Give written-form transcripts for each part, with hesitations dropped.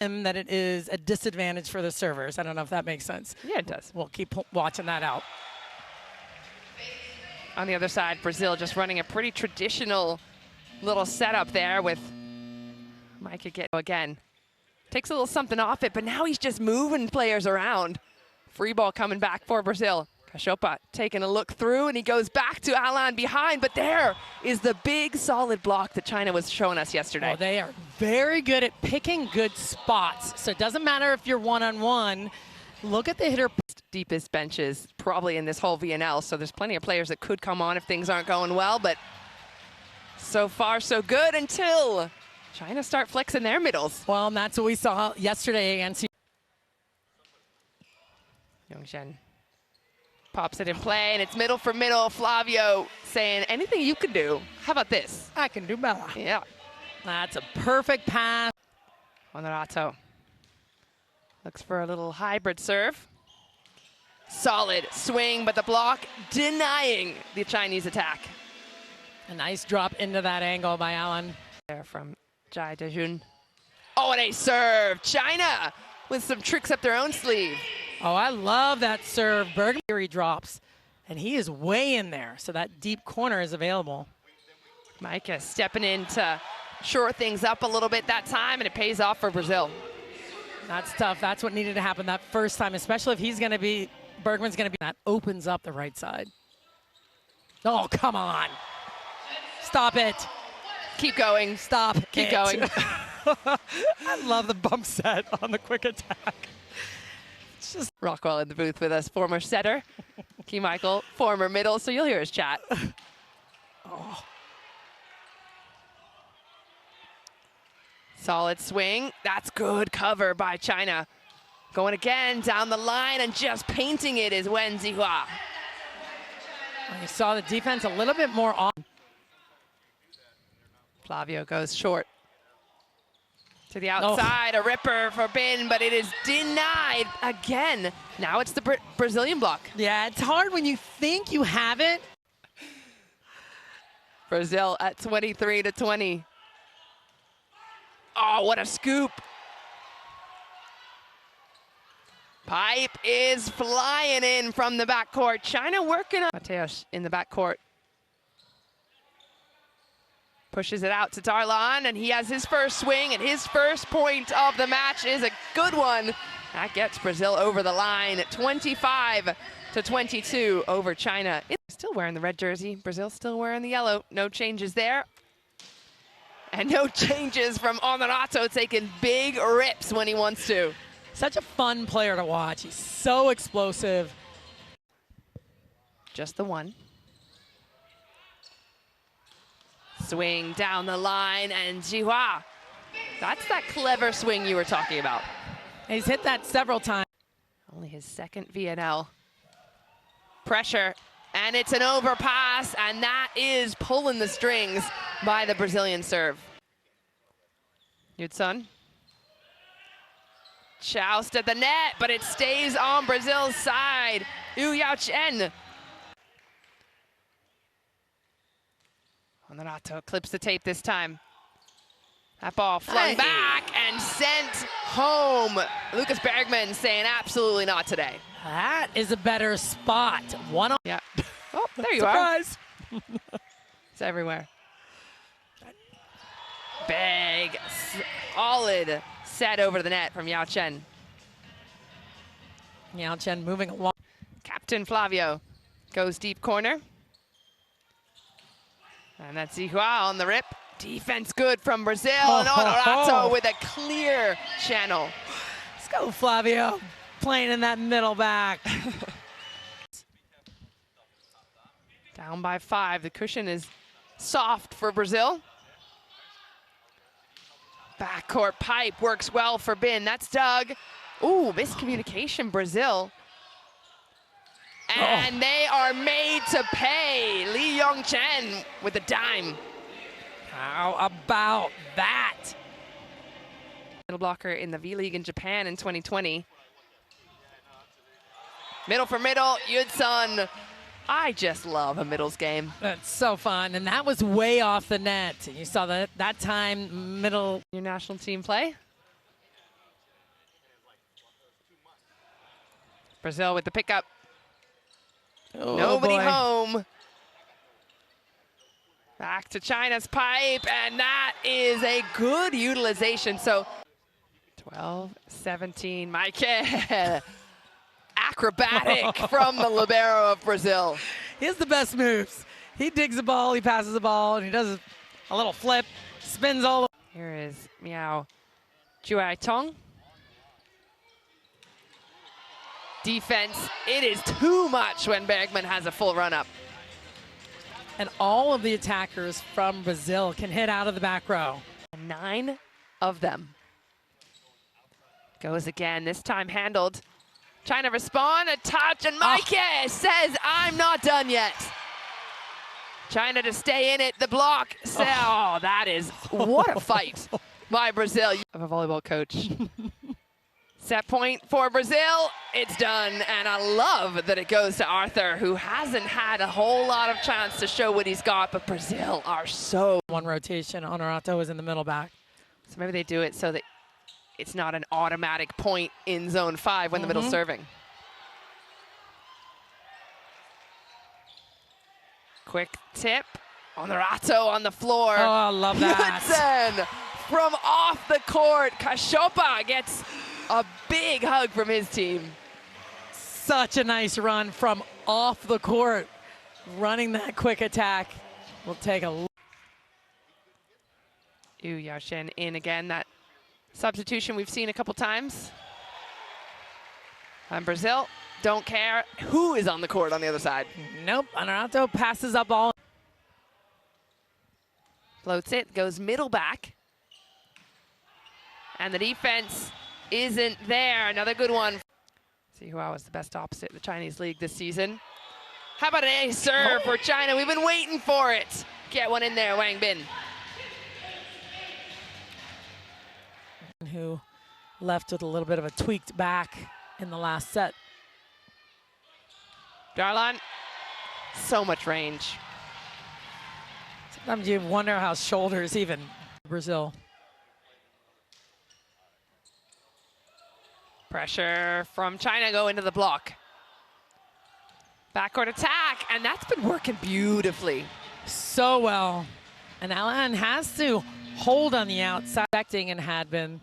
that it is a disadvantage for the servers. I don't know if that makes sense. Yeah, it does. We'll keep watching that out. On the other side, Brazil just running a pretty traditional little setup there with Micah again. Takes a little something off it, but now he's just moving players around. Free ball coming back for Brazil. Cachopa taking a look through, and he goes back to Alan behind, but there is the big solid block that China was showing us yesterday. Oh, they are very good at picking good spots. So it doesn't matter if you're one-on-one. Look at the hitter. Deepest benches probably in this whole VNL, so there's plenty of players that could come on if things aren't going well, but so far so good until China start flexing their middles. Well, and that's what we saw yesterday against Yongchen pops it in play, and it's middle for middle. Flavio saying, anything you can do, how about this? I can do better. Yeah. That's a perfect pass. Honorato looks for a little hybrid serve. Solid swing, but the block denying the Chinese attack. A nice drop into that angle by Alan. There from Jai Dejun. Oh, and a serve. China with some tricks up their own sleeve. Oh, I love that serve. Bergman drops, and he is way in there, so that deep corner is available. Micah stepping in to shore things up a little bit that time, and it pays off for Brazil. That's tough. That's what needed to happen that first time, especially if he's going to be, Bergman's going to be, that opens up the right side. Oh, come on. Stop it. Keep going. Stop. Keep going. I love the bump set on the quick attack. It's just Rockwell in the booth with us, former setter. Key Michael, former middle, so you'll hear his chat. oh. Solid swing. That's good cover by China. Going again down the line and just painting it is Wen Zihua. You saw the defense a little bit more on. Flavio goes short to the outside, a ripper for Bin, but it is denied again. Now it's the Brazilian block. Yeah, it's hard when you think you have it. Brazil at 23-20. Oh, what a scoop. Pipe is flying in from the backcourt. China working on Mateos in the backcourt. Pushes it out to Darlan, and he has his first swing, and his first point of the match is a good one. That gets Brazil over the line at 25-22 over China. Still wearing the red jersey. Brazil still wearing the yellow. No changes there. And no changes from Honorato, taking big rips when he wants to. Such a fun player to watch. He's so explosive. Just the one. Swing down the line, and Zihua. That's that clever swing you were talking about. He's hit that several times. Only his second VNL. Pressure, and it's an overpass, and that is pulling the strings by the Brazilian serve. Yudson. Joust at the net, but it stays on Brazil's side. Yu Yao Chen. Honorato clips the tape this time. That ball flung back and sent home. Lucas Bergman saying absolutely not today. That is a better spot. One on. Yeah. Oh, there you Surprise. are. It's everywhere. Big, solid set over the net from Yao Chen. Yao Chen moving along. Captain Flavio goes deep corner. And that's Zihua on the rip. Defense good from Brazil, and Honorato with a clear channel. Let's go, Flavio. Playing in that middle back. Down by 5. The cushion is soft for Brazil. Backcourt pipe works well for Bin. That's Doug. Ooh, miscommunication, Brazil. And they are made to pay. Lee Yong-chen with a dime. How about that? Middle blocker in the V-League in Japan in 2020. Middle for middle, Yudson. I just love a middles game. That's so fun, and that was way off the net. You saw that time middle. Your national team play? Brazil with the pickup. Oh, Nobody boy. home. Back to China's pipe, and that is a good utilization. So 12-17, Michael. Acrobatic from the libero of Brazil. He has the best moves. He digs the ball, he passes the ball, and he does a little flip, spins all. Here is Miao Juai Tong. Defense, it is too much when Bergman has a full run up. And all of the attackers from Brazil can hit out of the back row. 9 of them. Goes again, this time handled. Trying to respond, a touch, and Maike says, I'm not done yet. China to stay in it, the block. Oh, that is, what a fight by Brazil. Of a volleyball coach. Set point for Brazil, it's done, and I love that it goes to Arthur, who hasn't had a whole lot of chance to show what he's got, but Brazil are so. One rotation, Honorato is in the middle back. So maybe they do it so that it's not an automatic point in zone 5 when the middle's serving. Quick tip, Honorato on the floor. Oh, I love that. Knudsen from off the court, Kashopa gets a big hug from his team. Such a nice run from off the court. Running that quick attack. We'll take a look. Yu Yaoshen in again. That substitution we've seen a couple times. And Brazil don't care who is on the court on the other side. Nope, Honorato passes up all. Floats it, goes middle back. And the defense isn't there. Another good one. See who was the best opposite in the Chinese league this season. How about an ace serve for China? We've been waiting for it. Get one in there, Wang Bin. Who left with a little bit of a tweaked back in the last set. Darlan, so much range. Sometimes you wonder how shoulders even Brazil. Pressure from China go into the block. Backcourt attack, and that's been working beautifully. So well. And Alan has to hold on the outside, expecting and had been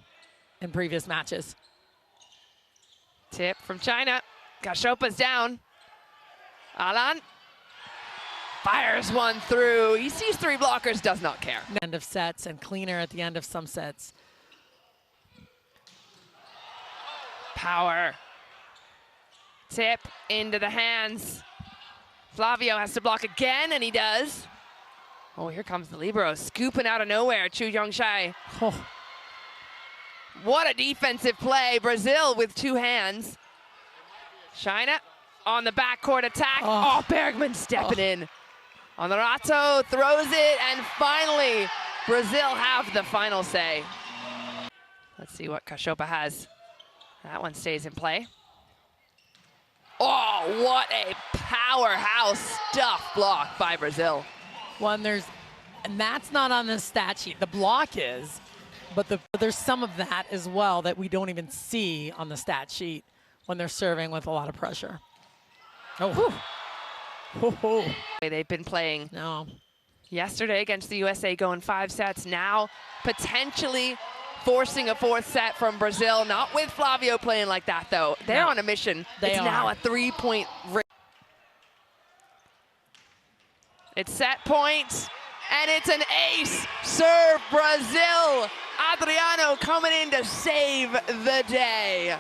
in previous matches. Tip from China. Kashopa's down. Alan fires one through. He sees 3 blockers, does not care. End of sets and cleaner at the end of some sets. Power. Tip into the hands. Flavio has to block again, and he does. Oh, here comes the libero, scooping out of nowhere, Chu Yongshai. Oh. What a defensive play. Brazil with 2 hands. China on the backcourt attack. Oh, Bergman stepping in. Honorato throws it, and finally, Brazil have the final say. Let's see what Kashopa has. That one stays in play. Oh, what a powerhouse stuff block by Brazil. And that's not on the stat sheet. The block is, but there's some of that as well that we don't even see on the stat sheet when they're serving with a lot of pressure. Oh, They've been playing yesterday against the USA, going 5 sets. Now potentially forcing a 4th set from Brazil. Not with Flavio playing like that, though. They're on a mission. It's now a 3-point race. It's set point, and it's an ace serve, Brazil. Adriano coming in to save the day.